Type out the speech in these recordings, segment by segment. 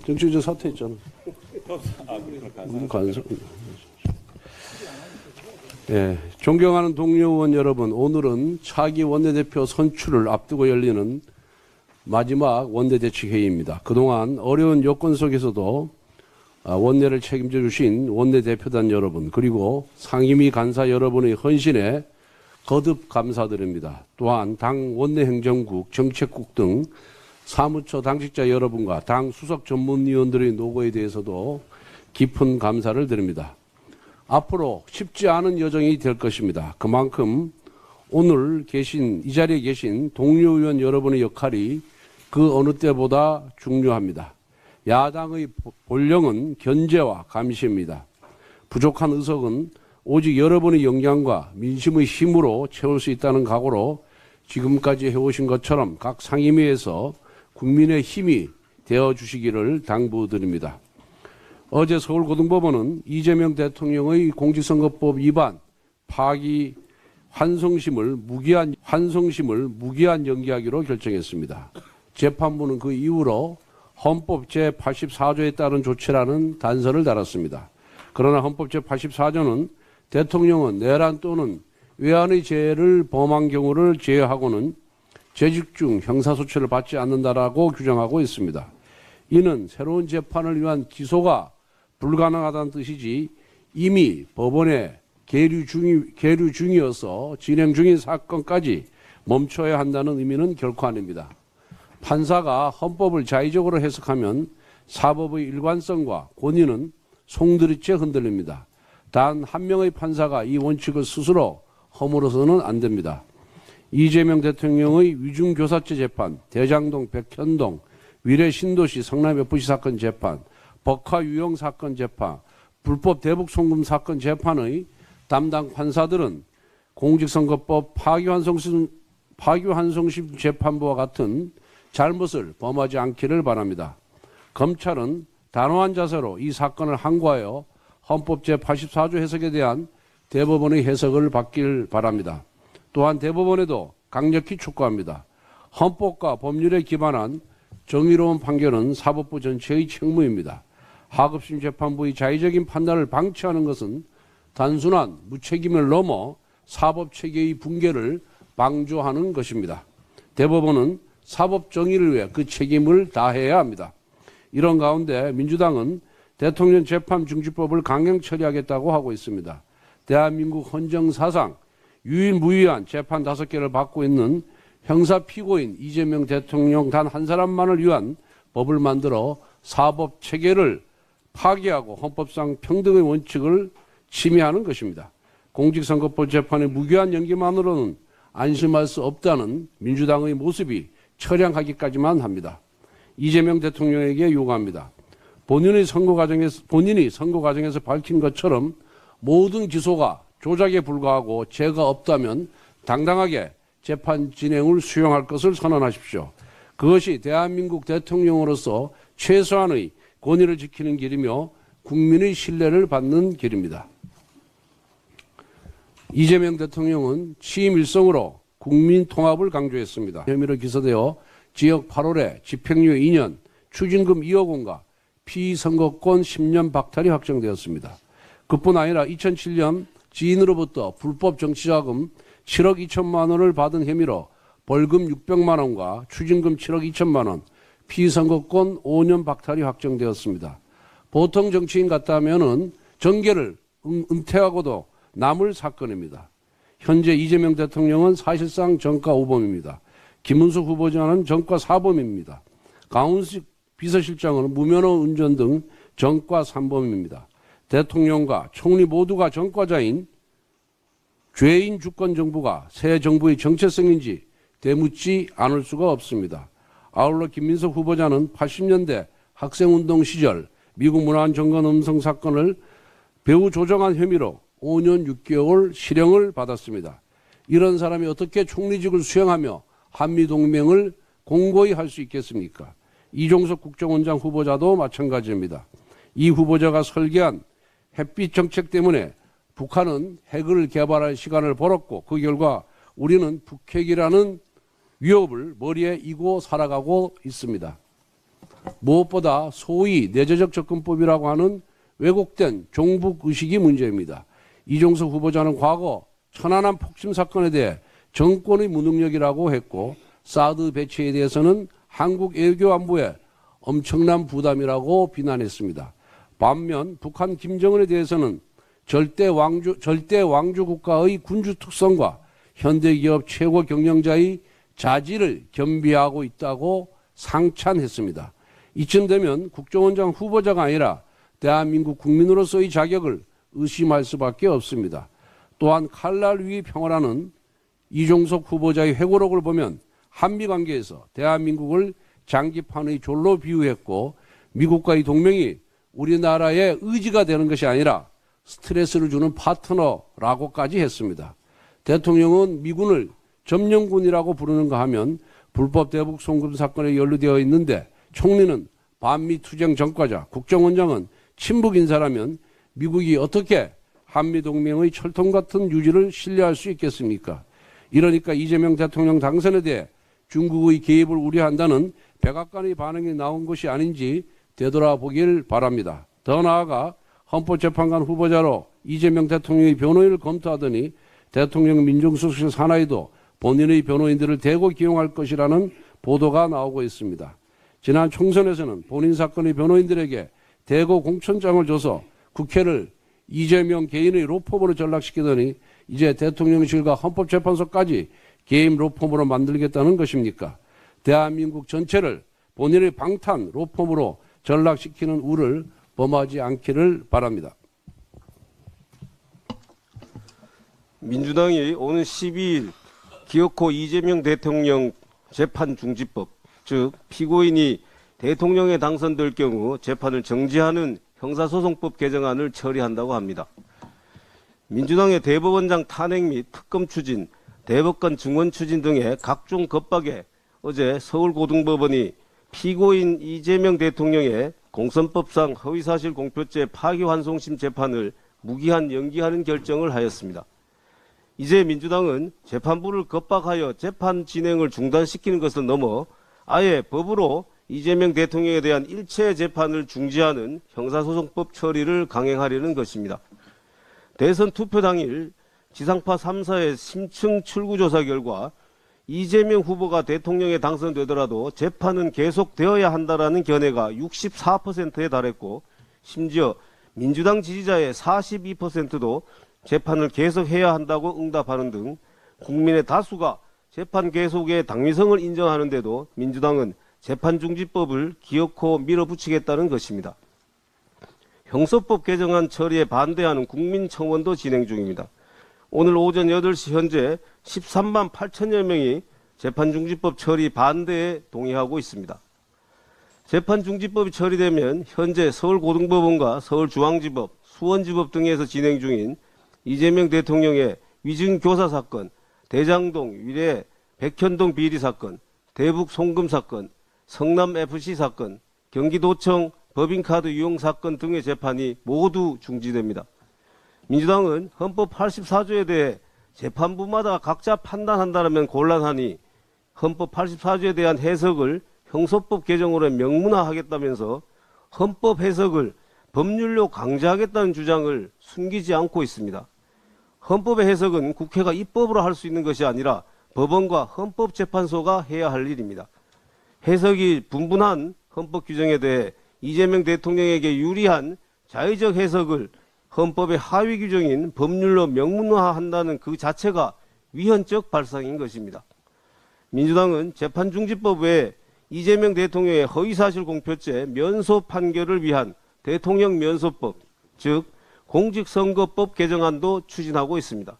정치적 사퇴했잖아. 간섭. 예, 존경하는 동료 의원 여러분, 오늘은 차기 원내대표 선출을 앞두고 열리는 마지막 원내대책회의입니다. 그동안 어려운 여건 속에서도 원내를 책임져 주신 원내대표단 여러분, 그리고 상임위 간사 여러분의 헌신에 거듭 감사드립니다. 또한 당 원내행정국, 정책국 등 사무처 당직자 여러분과 당 수석 전문위원들의 노고에 대해서도 깊은 감사를 드립니다. 앞으로 쉽지 않은 여정이 될 것입니다. 그만큼 오늘 이 자리에 계신 동료 의원 여러분의 역할이 그 어느 때보다 중요합니다. 야당의 본령은 견제와 감시입니다. 부족한 의석은 오직 여러분의 역량과 민심의 힘으로 채울 수 있다는 각오로 지금까지 해오신 것처럼 각 상임위에서 국민의 힘이 되어주시기를 당부드립니다. 어제 서울고등법원은 이재명 대통령의 공직선거법 위반 파기 환송심을 무기한 연기하기로 결정했습니다. 재판부는 그 이후로 헌법 제84조에 따른 조치라는 단서를 달았습니다. 그러나 헌법 제84조는 대통령은 내란 또는 외환의 죄를 범한 경우를 제외하고는 재직 중 형사소치를 받지 않는다라고 규정하고 있습니다. 이는 새로운 재판을 위한 기소가 불가능하다는 뜻이지 이미 법원에 계류 중이어서 진행 중인 사건까지 멈춰야 한다는 의미는 결코 아닙니다. 판사가 헌법을 자의적으로 해석하면 사법의 일관성과 권위는 송두리째 흔들립니다. 단 한 명의 판사가 이 원칙을 스스로 허물어서는 안 됩니다. 이재명 대통령의 위중교사죄 재판, 대장동, 백현동, 위례 신도시 성남 FC 사건 재판, 법화 유용 사건 재판, 불법 대북 송금 사건 재판의 담당 판사들은 공직선거법 파기환송심 재판부와 같은 잘못을 범하지 않기를 바랍니다. 검찰은 단호한 자세로 이 사건을 항고하여 헌법 제84조 해석에 대한 대법원의 해석을 받길 바랍니다. 또한 대법원에도 강력히 촉구합니다. 헌법과 법률에 기반한 정의로운 판결은 사법부 전체의 책무입니다. 하급심 재판부의 자의적인 판단을 방치하는 것은 단순한 무책임을 넘어 사법체계의 붕괴를 방조하는 것입니다. 대법원은 사법 정의를 위해 그 책임을 다해야 합니다. 이런 가운데 민주당은 대통령 재판중지법을 강행 처리하겠다고 하고 있습니다. 대한민국 헌정사상 유일무이한 재판 5개를 받고 있는 형사 피고인 이재명 대통령 단 한 사람만을 위한 법을 만들어 사법 체계를 파괴하고 헌법상 평등의 원칙을 침해하는 것입니다. 공직선거법 재판의 무기한 연기만으로는 안심할 수 없다는 민주당의 모습이 처량하기까지만 합니다. 이재명 대통령에게 요구합니다. 본인이 선거 과정에서 밝힌 것처럼 모든 기소가 조작에 불과하고 죄가 없다면 당당하게 재판 진행을 수용할 것을 선언하십시오. 그것이 대한민국 대통령으로서 최소한의 권위를 지키는 길이며 국민의 신뢰를 받는 길입니다. 이재명 대통령은 취임 일성으로 국민 통합을 강조했습니다. 혐의로 기소되어 지역 8월에 집행유예 2년, 추징금 2억 원과 피선거권 10년 박탈이 확정되었습니다. 그뿐 아니라 2007년 지인으로부터 불법 정치자금 7억 2천만 원을 받은 혐의로 벌금 600만 원과 추징금 7억 2천만 원, 피선거권 5년 박탈이 확정되었습니다. 보통 정치인 같다면은 정계를 은퇴하고도 남을 사건입니다. 현재 이재명 대통령은 사실상 정가 5범입니다. 김문수 후보자는 정가 4범입니다. 강훈식 비서실장은 무면허 운전 등 정가 3범입니다. 대통령과 총리 모두가 전과자인 죄인 주권 정부가 새 정부의 정체성인지 되묻지 않을 수가 없습니다. 아울러 김민석 후보자는 80년대 학생운동 시절 미국 문화원 정권 음성 사건을 배후 조정한 혐의로 5년 6개월 실형을 받았습니다. 이런 사람이 어떻게 총리직을 수행하며 한미동맹을 공고히 할 수 있겠습니까? 이종석 국정원장 후보자도 마찬가지입니다. 이 후보자가 설계한 햇빛 정책 때문에 북한은 핵을 개발할 시간을 벌었고 그 결과 우리는 북핵이라는 위협을 머리에 이고 살아가고 있습니다. 무엇보다 소위 내재적 접근법이라고 하는 왜곡된 종북의식이 문제입니다. 이종석 후보자는 과거 천안함 폭침 사건에 대해 정권의 무능력이라고 했고 사드 배치에 대해서는 한국 외교 안보에 엄청난 부담이라고 비난했습니다. 반면 북한 김정은에 대해서는 절대 왕주 국가의 군주 특성과 현대기업 최고 경영자의 자질을 겸비하고 있다고 상찬했습니다. 이쯤 되면 국정원장 후보자가 아니라 대한민국 국민으로서의 자격을 의심할 수밖에 없습니다. 또한 칼날 위 평화라는 이종석 후보자의 회고록을 보면 한미 관계에서 대한민국을 장기판의 졸로 비유했고 미국과의 동맹이 우리나라의 의지가 되는 것이 아니라 스트레스를 주는 파트너라고까지 했습니다. 대통령은 미군을 점령군이라고 부르는가 하면 불법 대북 송금 사건에 연루되어 있는데 총리는 반미 투쟁 전과자, 국정원장은 친북 인사라면 미국이 어떻게 한미동맹의 철통 같은 유지를 신뢰할 수 있겠습니까? 이러니까 이재명 대통령 당선에 대해 중국의 개입을 우려한다는 백악관의 반응이 나온 것이 아닌지 되돌아보길 바랍니다. 더 나아가 헌법재판관 후보자로 이재명 대통령의 변호인을 검토하더니 대통령 민정수석실 산하에도 본인의 변호인들을 대거 기용할 것이라는 보도가 나오고 있습니다. 지난 총선에서는 본인 사건의 변호인들에게 대거 공천장을 줘서 국회를 이재명 개인의 로펌으로 전락시키더니 이제 대통령실과 헌법재판소까지 개인 로펌으로 만들겠다는 것입니까? 대한민국 전체를 본인의 방탄 로펌으로 전락시키는 우를 범하지 않기를 바랍니다. 민주당이 오는 12일 기어코 이재명 대통령 재판중지법, 즉 피고인이 대통령에 당선될 경우 재판을 정지하는 형사소송법 개정안을 처리한다고 합니다. 민주당의 대법원장 탄핵 및 특검 추진, 대법관 증원 추진 등의 각종 겁박에 어제 서울고등법원이 피고인 이재명 대통령의 공선법상 허위사실 공표죄 파기환송심 재판을 무기한 연기하는 결정을 하였습니다. 이제 민주당은 재판부를 겁박하여 재판 진행을 중단시키는 것을 넘어 아예 법으로 이재명 대통령에 대한 일체 재판을 중지하는 형사소송법 처리를 강행하려는 것입니다. 대선 투표 당일 지상파 3사의 심층 출구조사 결과 이재명 후보가 대통령에 당선되더라도 재판은 계속되어야 한다라는 견해가 64%에 달했고 심지어 민주당 지지자의 42%도 재판을 계속해야 한다고 응답하는 등 국민의 다수가 재판 계속의 당위성을 인정하는데도 민주당은 재판중지법을 기어코 밀어붙이겠다는 것입니다. 형사법 개정안 처리에 반대하는 국민청원도 진행 중입니다. 오늘 오전 8시 현재 13만 8천여 명이 재판중지법 처리 반대에 동의하고 있습니다. 재판중지법이 처리되면 현재 서울고등법원과 서울중앙지법, 수원지법 등에서 진행 중인 이재명 대통령의 위증교사 사건, 대장동, 위례, 백현동 비리 사건, 대북 송금 사건, 성남FC 사건, 경기도청 법인카드 유용 사건 등의 재판이 모두 중지됩니다. 민주당은 헌법 84조에 대해 재판부마다 각자 판단한다면 곤란하니 헌법 84조에 대한 해석을 형소법 개정으로 명문화하겠다면서 헌법 해석을 법률로 강제하겠다는 주장을 숨기지 않고 있습니다. 헌법의 해석은 국회가 입법으로 할 수 있는 것이 아니라 법원과 헌법재판소가 해야 할 일입니다. 해석이 분분한 헌법 규정에 대해 이재명 대통령에게 유리한 자의적 해석을 헌법의 하위 규정인 법률로 명문화한다는 그 자체가 위헌적 발상인 것입니다. 민주당은 재판중지법 외에 이재명 대통령의 허위사실 공표죄 면소 판결을 위한 대통령 면소법, 즉 공직선거법 개정안도 추진하고 있습니다.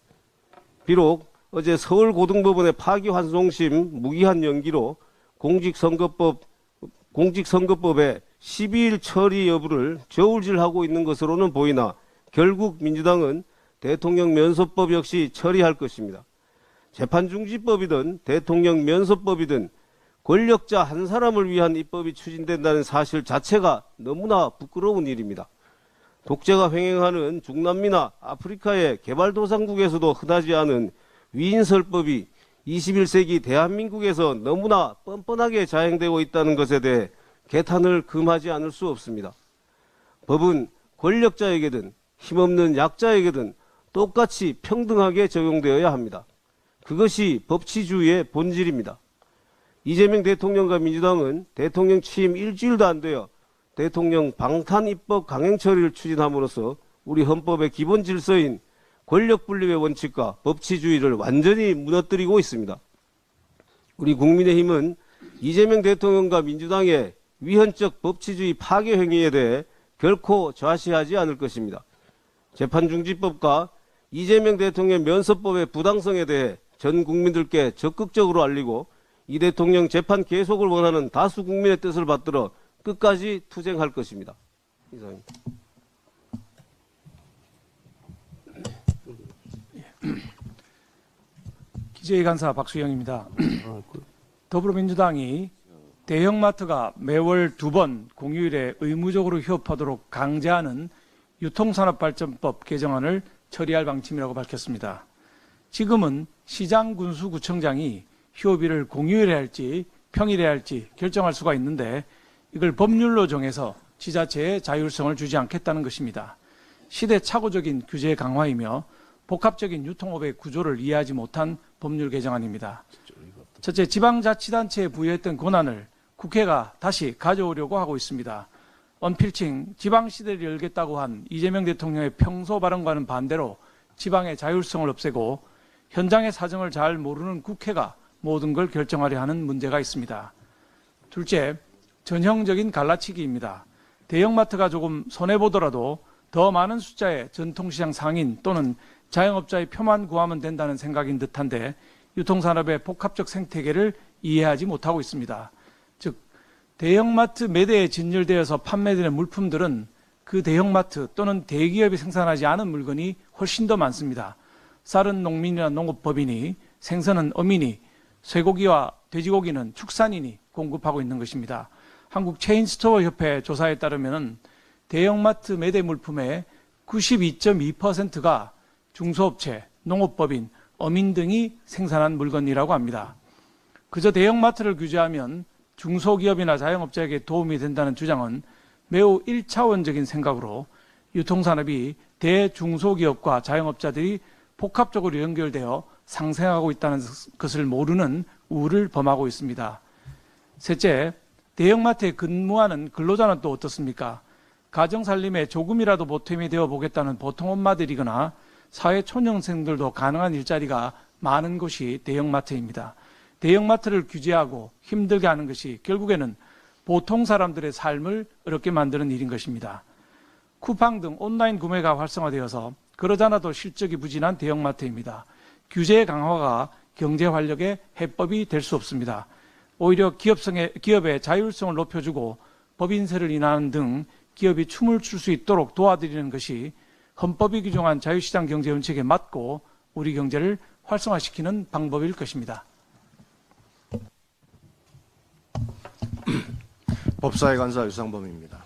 비록 어제 서울고등법원의 파기환송심 무기한 연기로 공직선거법의 12일 처리 여부를 저울질하고 있는 것으로는 보이나 결국 민주당은 대통령 면소법 역시 처리할 것입니다. 재판중지법이든 대통령 면소법이든 권력자 한 사람을 위한 입법이 추진된다는 사실 자체가 너무나 부끄러운 일입니다. 독재가 횡행하는 중남미나 아프리카의 개발도상국에서도 흔하지 않은 위인설법이 21세기 대한민국에서 너무나 뻔뻔하게 자행되고 있다는 것에 대해 개탄을 금하지 않을 수 없습니다. 법은 권력자에게든 힘없는 약자에게든 똑같이 평등하게 적용되어야 합니다. 그것이 법치주의의 본질입니다. 이재명 대통령과 민주당은 대통령 취임 일주일도 안 되어 대통령 방탄 입법 강행 처리를 추진함으로써 우리 헌법의 기본 질서인 권력분립의 원칙과 법치주의를 완전히 무너뜨리고 있습니다. 우리 국민의힘은 이재명 대통령과 민주당의 위헌적 법치주의 파괴 행위에 대해 결코 좌시하지 않을 것입니다. 재판중지법과 이재명 대통령 면서법의 부당성에 대해 전 국민들께 적극적으로 알리고 이 대통령 재판 계속을 원하는 다수 국민의 뜻을 받들어 끝까지 투쟁할 것입니다. 이상입니다. 기재위 간사 박수영입니다. 더불어민주당이 대형마트가 매월 2번 공휴일에 의무적으로 휴업하도록 강제하는 유통산업발전법 개정안을 처리할 방침이라고 밝혔습니다. 지금은 시장군수구청장이 휴업일을 공휴일에 할지 평일에 할지 결정할 수가 있는데 이걸 법률로 정해서 지자체에 자율성을 주지 않겠다는 것입니다. 시대착오적인 규제 강화이며 복합적인 유통업의 구조를 이해하지 못한 법률 개정안입니다. 첫째, 지방자치단체에 부여했던 권한을 국회가 다시 가져오려고 하고 있습니다. 언필칭 지방시대를 열겠다고 한 이재명 대통령의 평소 발언과는 반대로 지방의 자율성을 없애고 현장의 사정을 잘 모르는 국회가 모든 걸 결정하려 하는 문제가 있습니다. 둘째, 전형적인 갈라치기입니다. 대형마트가 조금 손해보더라도 더 많은 숫자의 전통시장 상인 또는 자영업자의 표만 구하면 된다는 생각인 듯한데 유통산업의 복합적 생태계를 이해하지 못하고 있습니다. 즉 대형마트 매대에 진열되어서 판매되는 물품들은 그 대형마트 또는 대기업이 생산하지 않은 물건이 훨씬 더 많습니다. 쌀은 농민이나 농업법인이, 생선은 어민이, 쇠고기와 돼지고기는 축산인이 공급하고 있는 것입니다. 한국 체인스토어 협회 조사에 따르면 대형마트 매대 물품의 92.2%가 중소업체, 농업법인, 어민 등이 생산한 물건이라고 합니다. 그저 대형마트를 규제하면 중소기업이나 자영업자에게 도움이 된다는 주장은 매우 1차원적인 생각으로 유통산업이 대중소기업과 자영업자들이 복합적으로 연결되어 상생하고 있다는 것을 모르는 우를 범하고 있습니다. 셋째, 대형마트에 근무하는 근로자는 또 어떻습니까? 가정살림에 조금이라도 보탬이 되어 보겠다는 보통 엄마들이거나 사회초년생들도 가능한 일자리가 많은 곳이 대형마트입니다. 대형마트를 규제하고 힘들게 하는 것이 결국에는 보통 사람들의 삶을 어렵게 만드는 일인 것입니다. 쿠팡 등 온라인 구매가 활성화되어서 그러잖아도 실적이 부진한 대형마트입니다. 규제 강화가 경제 활력의 해법이 될 수 없습니다. 오히려 기업의 자율성을 높여주고 법인세를 인하하는 등 기업이 춤을 출 수 있도록 도와드리는 것이 헌법이 규정한 자유시장 경제 원칙에 맞고 우리 경제를 활성화시키는 방법일 것입니다. 법사위 간사 유상범입니다.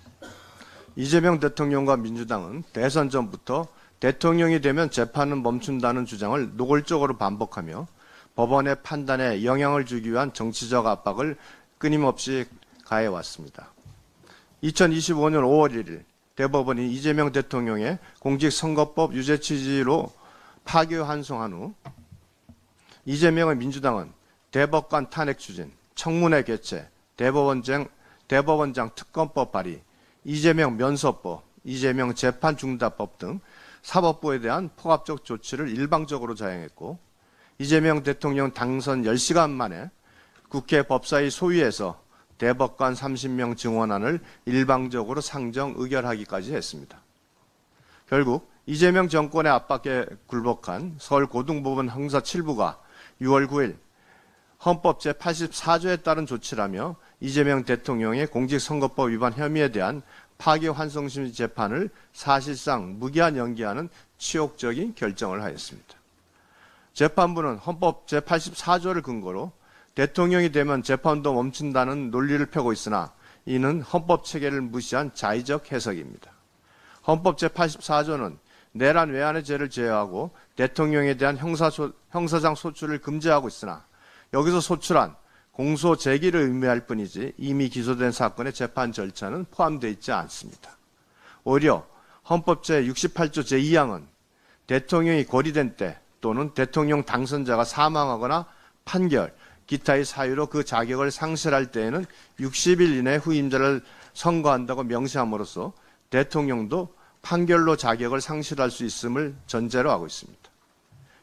이재명 대통령과 민주당은 대선 전부터 대통령이 되면 재판은 멈춘다는 주장을 노골적으로 반복하며 법원의 판단에 영향을 주기 위한 정치적 압박을 끊임없이 가해왔습니다. 2025년 5월 1일 대법원이 이재명 대통령의 공직선거법 유죄 취지로 파기환송한 후 이재명의 민주당은 대법관 탄핵 추진, 청문회 개최, 대법원장 특검법 발의, 이재명 면서법, 이재명 재판중단법 등 사법부에 대한 포괄적 조치를 일방적으로 자행했고 이재명 대통령 당선 10시간 만에 국회 법사위 소위에서 대법관 30명 증원안을 일방적으로 상정 의결하기까지 했습니다. 결국 이재명 정권의 압박에 굴복한 서울고등법원 형사 7부가 6월 9일 헌법 제84조에 따른 조치라며 이재명 대통령의 공직선거법 위반 혐의에 대한 파기환송심 재판을 사실상 무기한 연기하는 치욕적인 결정을 하였습니다. 재판부는 헌법 제84조를 근거로 대통령이 되면 재판도 멈춘다는 논리를 펴고 있으나 이는 헌법 체계를 무시한 자의적 해석입니다. 헌법 제84조는 내란 외환의 죄를 제외하고 대통령에 대한 형사상 소출을 금지하고 있으나 여기서 소출한 공소 제기를 의미할 뿐이지 이미 기소된 사건의 재판 절차는 포함되어 있지 않습니다. 오히려 헌법 제68조 제2항은 대통령이 고리된 때 또는 대통령 당선자가 사망하거나 판결, 기타의 사유로 그 자격을 상실할 때에는 60일 이내 후임자를 선거한다고 명시함으로써 대통령도 판결로 자격을 상실할 수 있음을 전제로 하고 있습니다.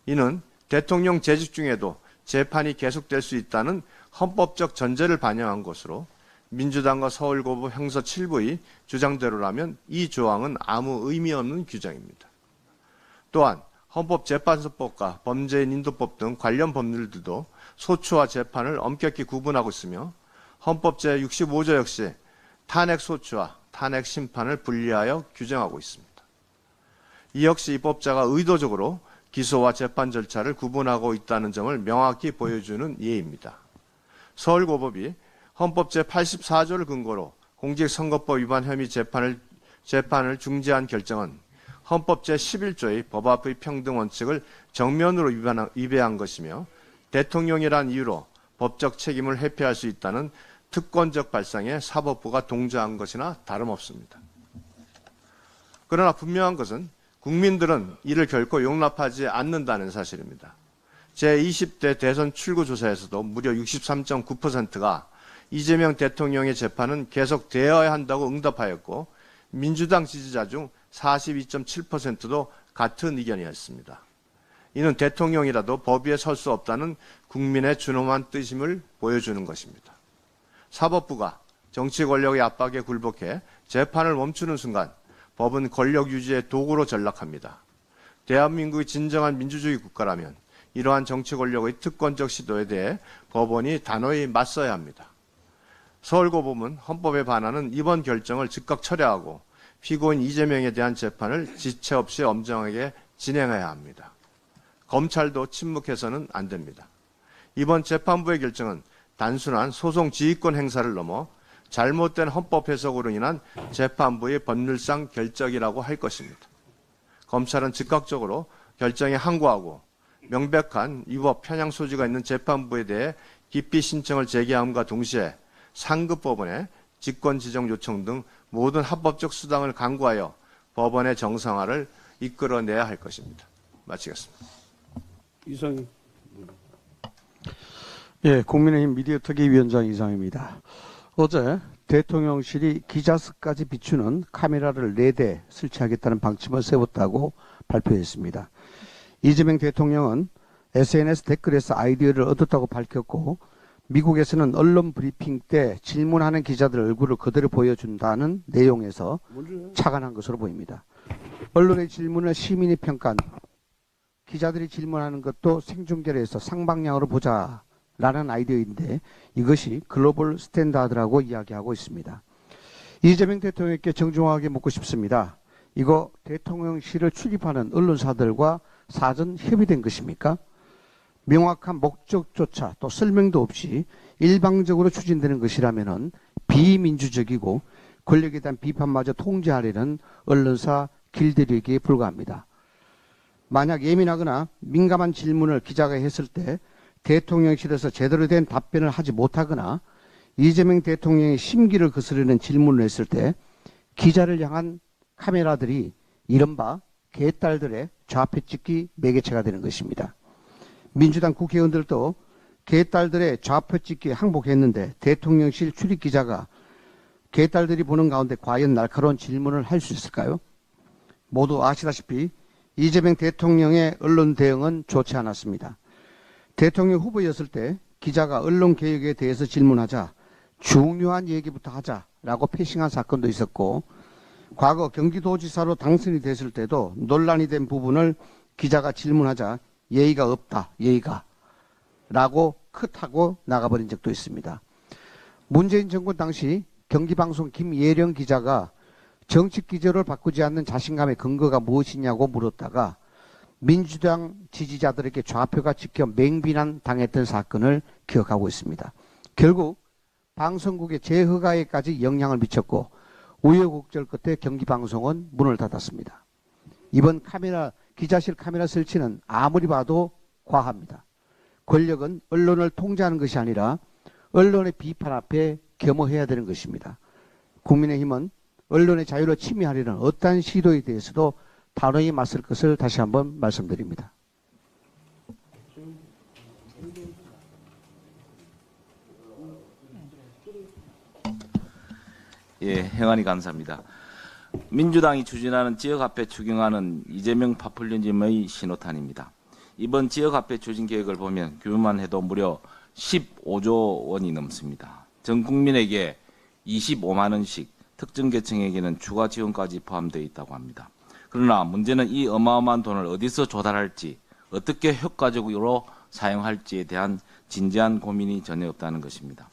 이는 대통령 재직 중에도 재판이 계속될 수 있다는 헌법적 전제를 반영한 것으로 민주당과 서울고법 형사 7부의 주장대로라면 이 조항은 아무 의미 없는 규정입니다. 또한 헌법재판소법과 범죄인인도법 등 관련 법률들도 소추와 재판을 엄격히 구분하고 있으며 헌법 제65조 역시 탄핵소추와 탄핵심판을 분리하여 규정하고 있습니다. 이 역시 입법자가 의도적으로 기소와 재판 절차를 구분하고 있다는 점을 명확히 보여주는 예입니다. 서울고법이 헌법 제84조를 근거로 공직선거법 위반 혐의 재판을 중지한 결정은 헌법 제11조의 법 앞의 평등 원칙을 정면으로 위배한 것이며 대통령이란 이유로 법적 책임을 회피할 수 있다는 특권적 발상에 사법부가 동조한 것이나 다름없습니다. 그러나 분명한 것은 국민들은 이를 결코 용납하지 않는다는 사실입니다. 제20대 대선 출구 조사에서도 무려 63.9%가 이재명 대통령의 재판은 계속되어야 한다고 응답하였고 민주당 지지자 중 42.7%도 같은 의견이었습니다. 이는 대통령이라도 법 위에 설 수 없다는 국민의 준엄한 뜻임을 보여주는 것입니다. 사법부가 정치 권력의 압박에 굴복해 재판을 멈추는 순간 법은 권력 유지의 도구로 전락합니다. 대한민국이 진정한 민주주의 국가라면 이러한 정치 권력의 특권적 시도에 대해 법원이 단호히 맞서야 합니다. 서울고법은 헌법에 반하는 이번 결정을 즉각 철회하고 피고인 이재명에 대한 재판을 지체 없이 엄정하게 진행해야 합니다. 검찰도 침묵해서는 안 됩니다. 이번 재판부의 결정은 단순한 소송 지휘권 행사를 넘어 잘못된 헌법 해석으로 인한 재판부의 법률상 결정이라고 할 것입니다. 검찰은 즉각적으로 결정에 항고하고 명백한 위법 편향 소지가 있는 재판부에 대해 기피 신청을 제기함과 동시에 상급법원에 직권 지정 요청 등 모든 합법적 수단을 강구하여 법원의 정상화를 이끌어내야 할 것입니다. 마치겠습니다. 이상임. 예, 국민의힘 미디어 특위위원장 이상입니다. 어제 대통령실이 기자석까지 비추는 카메라를 4대 설치하겠다는 방침을 세웠다고 발표했습니다. 이재명 대통령은 SNS 댓글에서 아이디어를 얻었다고 밝혔고 미국에서는 언론 브리핑 때 질문하는 기자들 얼굴을 그대로 보여준다는 내용에서 착안한 것으로 보입니다. 언론의 질문을 시민이 평가한 기자들이 질문하는 것도 생중계를 해서 쌍방향으로 보자라는 아이디어인데 이것이 글로벌 스탠다드라고 이야기하고 있습니다. 이재명 대통령께 정중하게 묻고 싶습니다. 이거 대통령실을 출입하는 언론사들과 사전 협의된 것입니까? 명확한 목적조차 또 설명도 없이 일방적으로 추진되는 것이라면 비민주적이고 권력에 대한 비판마저 통제하려는 언론사 길들이기에 불과합니다. 만약 예민하거나 민감한 질문을 기자가 했을 때 대통령실에서 제대로 된 답변을 하지 못하거나 이재명 대통령의 심기를 거스르는 질문을 했을 때 기자를 향한 카메라들이 이른바 개딸들의 좌표 찍기 매개체가 되는 것입니다. 민주당 국회의원들도 개딸들의 좌표 찍기에 항복했는데 대통령실 출입 기자가 개딸들이 보는 가운데 과연 날카로운 질문을 할 수 있을까요? 모두 아시다시피 이재명 대통령의 언론 대응은 좋지 않았습니다. 대통령 후보였을 때 기자가 언론개혁에 대해서 질문하자 중요한 얘기부터 하자라고 패싱한 사건도 있었고 과거 경기도지사로 당선이 됐을 때도 논란이 된 부분을 기자가 질문하자 예의가 없다, 예의가 라고 컷하고 나가버린 적도 있습니다. 문재인 정권 당시 경기방송 김예령 기자가 정책 기조를 바꾸지 않는 자신감의 근거가 무엇이냐고 물었다가 민주당 지지자들에게 좌표가 찍혀 맹비난 당했던 사건을 기억하고 있습니다. 결국 방송국의 재허가에까지 영향을 미쳤고 우여곡절 끝에 경기방송은 문을 닫았습니다. 이번 기자실 카메라 설치는 아무리 봐도 과합니다. 권력은 언론을 통제하는 것이 아니라 언론의 비판 앞에 겸허해야 되는 것입니다. 국민의힘은 언론의 자유를 침해하려는 어떠한 시도에 대해서도 단호히 맞설 것을 다시 한번 말씀드립니다. 예, 행안위 간사입니다. 민주당이 추진하는 지역화폐 추경안은 이재명 파퓰리즘의 신호탄입니다. 이번 지역화폐 추진 계획을 보면 규모만 해도 무려 15조 원이 넘습니다. 전 국민에게 25만 원씩, 특정 계층에게는 추가 지원까지 포함되어 있다고 합니다. 그러나 문제는 이 어마어마한 돈을 어디서 조달할지, 어떻게 효과적으로 사용할지에 대한 진지한 고민이 전혀 없다는 것입니다.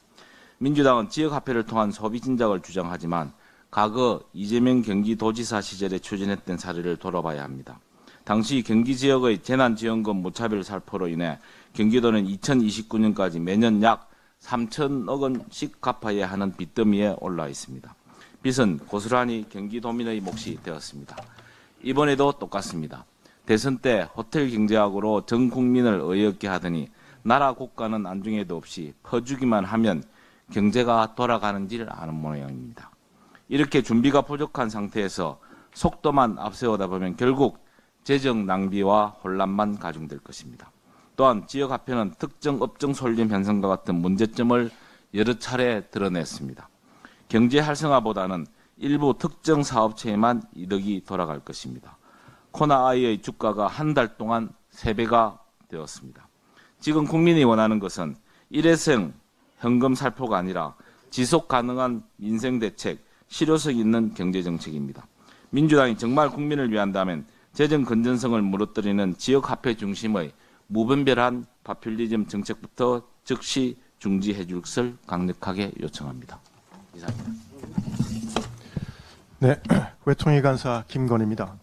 민주당은 지역화폐를 통한 소비 진작을 주장하지만 과거 이재명 경기도지사 시절에 추진했던 사례를 돌아봐야 합니다. 당시 경기 지역의 재난지원금 무차별 살포로 인해 경기도는 2029년까지 매년 약 3천억 원씩 갚아야 하는 빚더미에 올라 있습니다. 빚은 고스란히 경기도민의 몫이 되었습니다. 이번에도 똑같습니다. 대선 때 호텔 경제학으로 전 국민을 어이없게 하더니 나라 국가는 안중에도 없이 퍼주기만 하면 경제가 돌아가는지를 아는 모양입니다. 이렇게 준비가 부족한 상태에서 속도만 앞세우다 보면 결국 재정 낭비와 혼란만 가중될 것입니다. 또한 지역화폐는 특정 업종 솔림 현상과 같은 문제점을 여러 차례 드러냈습니다. 경제 활성화보다는 일부 특정 사업체에만 이득이 돌아갈 것입니다. 코나아이의 주가가 한 달 동안 3배가 되었습니다. 지금 국민이 원하는 것은 일회성 현금 살포가 아니라 지속 가능한 민생 대책, 실효성 있는 경제 정책입니다. 민주당이 정말 국민을 위한다면 재정 건전성을 무너뜨리는 지역화폐 중심의 무분별한 파퓰리즘 정책부터 즉시 중지해 줄 것을 강력하게 요청합니다. 이상입니다. 네, 외통위 간사 김건희입니다.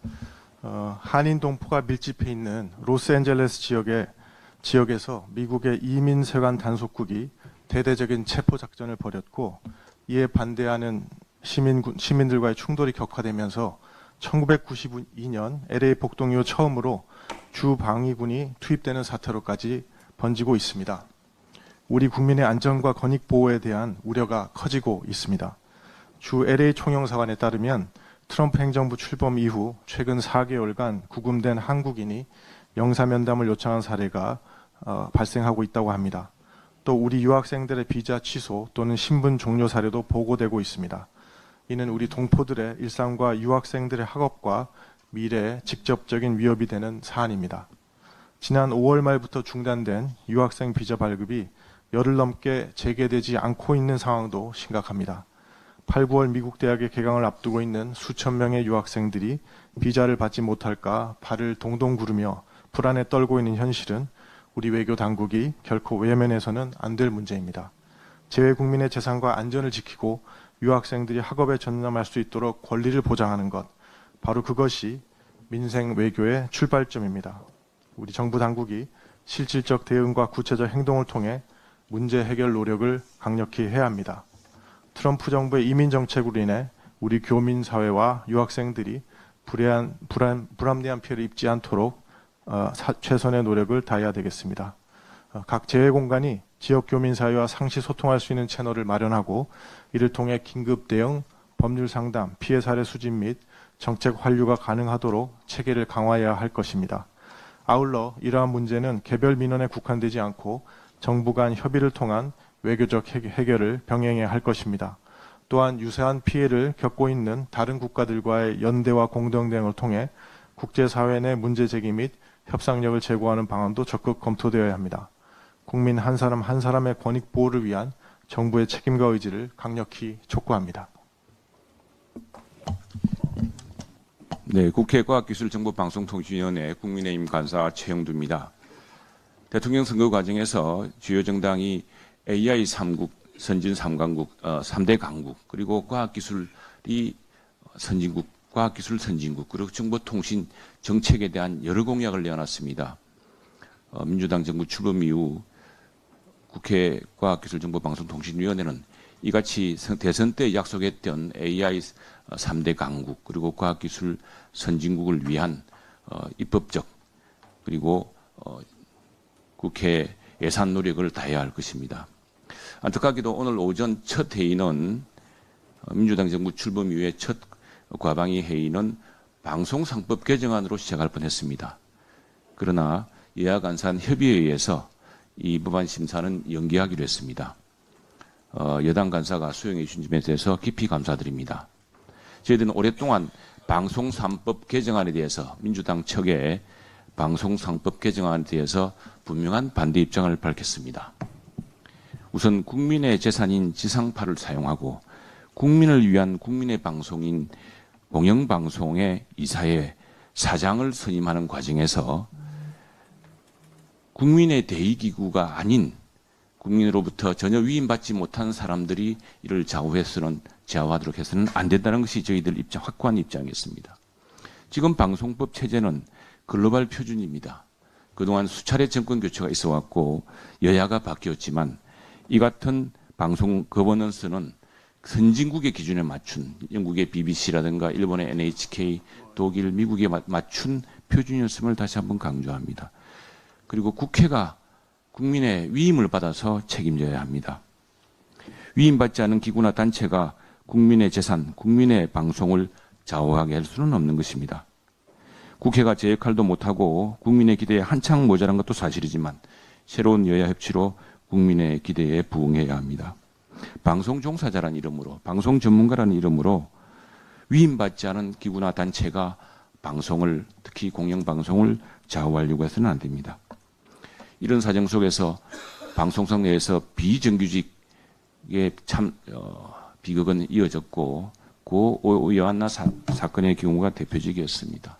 한인 동포가 밀집해 있는 로스앤젤레스 지역에서 미국의 이민 세관 단속국이 대대적인 체포 작전을 벌였고 이에 반대하는 시민들과의 충돌이 격화되면서 1992년 LA 폭동 이후 처음으로 주 방위군이 투입되는 사태로까지 번지고 있습니다. 우리 국민의 안전과 권익 보호에 대한 우려가 커지고 있습니다. 주 LA 총영사관에 따르면 트럼프 행정부 출범 이후 최근 4개월간 구금된 한국인이 영사면담을 요청한 사례가 발생하고 있다고 합니다. 또 우리 유학생들의 비자 취소 또는 신분 종료 사례도 보고되고 있습니다. 이는 우리 동포들의 일상과 유학생들의 학업과 미래에 직접적인 위협이 되는 사안입니다. 지난 5월 말부터 중단된 유학생 비자 발급이 열흘 넘게 재개되지 않고 있는 상황도 심각합니다. 8, 9월 미국 대학의 개강을 앞두고 있는 수천 명의 유학생들이 비자를 받지 못할까 발을 동동 구르며 불안에 떨고 있는 현실은 우리 외교 당국이 결코 외면해서는 안 될 문제입니다. 재외 국민의 재산과 안전을 지키고 유학생들이 학업에 전념할 수 있도록 권리를 보장하는 것, 바로 그것이 민생 외교의 출발점입니다. 우리 정부 당국이 실질적 대응과 구체적 행동을 통해 문제 해결 노력을 강력히 해야 합니다. 트럼프 정부의 이민 정책으로 인해 우리 교민 사회와 유학생들이 불합리한 피해를 입지 않도록 최선의 노력을 다해야 되겠습니다. 각 재외공간이 지역 교민 사회와 상시 소통할 수 있는 채널을 마련하고 이를 통해 긴급 대응, 법률 상담, 피해 사례 수집 및 정책 환류가 가능하도록 체계를 강화해야 할 것입니다. 아울러 이러한 문제는 개별 민원에 국한되지 않고 정부 간 협의를 통한 외교적 해결을 병행해야 할 것입니다. 또한 유사한 피해를 겪고 있는 다른 국가들과의 연대와 공동 대응을 통해 국제사회 내 문제 제기 및 협상력을 제고하는 방안도 적극 검토되어야 합니다. 국민 한 사람 한 사람의 권익 보호를 위한 정부의 책임과 의지를 강력히 촉구합니다. 네, 국회 과학기술정보방송통신위원회 국민의힘 간사 최영두입니다. 대통령 선거 과정에서 주요 정당이 AI 3국, 선진 3강국, 3대 강국, 그리고 과학기술이 선진국, 과학기술 선진국, 그리고 정보통신 정책에 대한 여러 공약을 내어놨습니다. 민주당 정부 출범 이후 국회 과학기술정보방송통신위원회는 이같이 대선 때 약속했던 AI 3대 강국 그리고 과학기술 선진국을 위한 입법적 그리고 국회 예산 노력을 다해야 할 것입니다. 안타깝게도 오늘 오전 첫 회의는 민주당 정부 출범 이후에 첫 과방위 회의는 방송상법 개정안으로 시작할 뻔했습니다. 그러나 여야 간사한 협의에 의해서 이 법안 심사는 연기하기로 했습니다. 여당 간사가 수용해 주신 점에 대해서 깊이 감사드립니다. 저희들은 오랫동안 방송 3법 개정안에 대해서 민주당 측의 방송 3법 개정안에 대해서 분명한 반대 입장을 밝혔습니다. 우선 국민의 재산인 지상파를 사용하고 국민을 위한 국민의 방송인 공영방송의 이사회 사장을 선임하는 과정에서 국민의 대의기구가 아닌 국민으로부터 전혀 위임받지 못한 사람들이 이를 좌우하도록 해서는 안 된다는 것이 저희들 입장, 확고한 입장이었습니다. 지금 방송법 체제는 글로벌 표준입니다. 그동안 수차례 정권 교체가 있어 왔고 여야가 바뀌었지만 이 같은 방송 거버넌스는 선진국의 기준에 맞춘 영국의 BBC라든가 일본의 NHK, 독일, 미국에 맞춘 표준이었음을 다시 한번 강조합니다. 그리고 국회가 국민의 위임을 받아서 책임져야 합니다. 위임받지 않은 기구나 단체가 국민의 재산, 국민의 방송을 좌우하게 할 수는 없는 것입니다. 국회가 제 역할도 못하고 국민의 기대에 한창 모자란 것도 사실이지만 새로운 여야 협치로 국민의 기대에 부응해야 합니다. 방송 종사자라는 이름으로, 방송 전문가라는 이름으로 위임받지 않은 기구나 단체가 방송을, 특히 공영방송을 좌우하려고 해서는 안 됩니다. 이런 사정 속에서 방송성 내에서 비정규직의 비극은 이어졌고 고 오여한나 사건의 경우가 대표적이었습니다.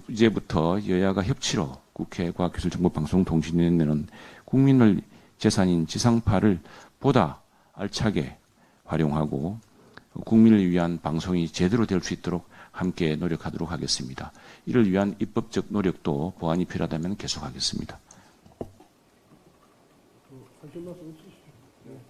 이제부터 여야가 협치로 국회 과학기술정보방송통신위원회는 국민의 재산인 지상파를 보다 알차게 활용하고 국민을 위한 방송이 제대로 될 수 있도록 함께 노력하도록 하겠습니다. 이를 위한 입법적 노력도 보완이 필요하다면 계속하겠습니다. 하실 말씀 있으시죠? 네.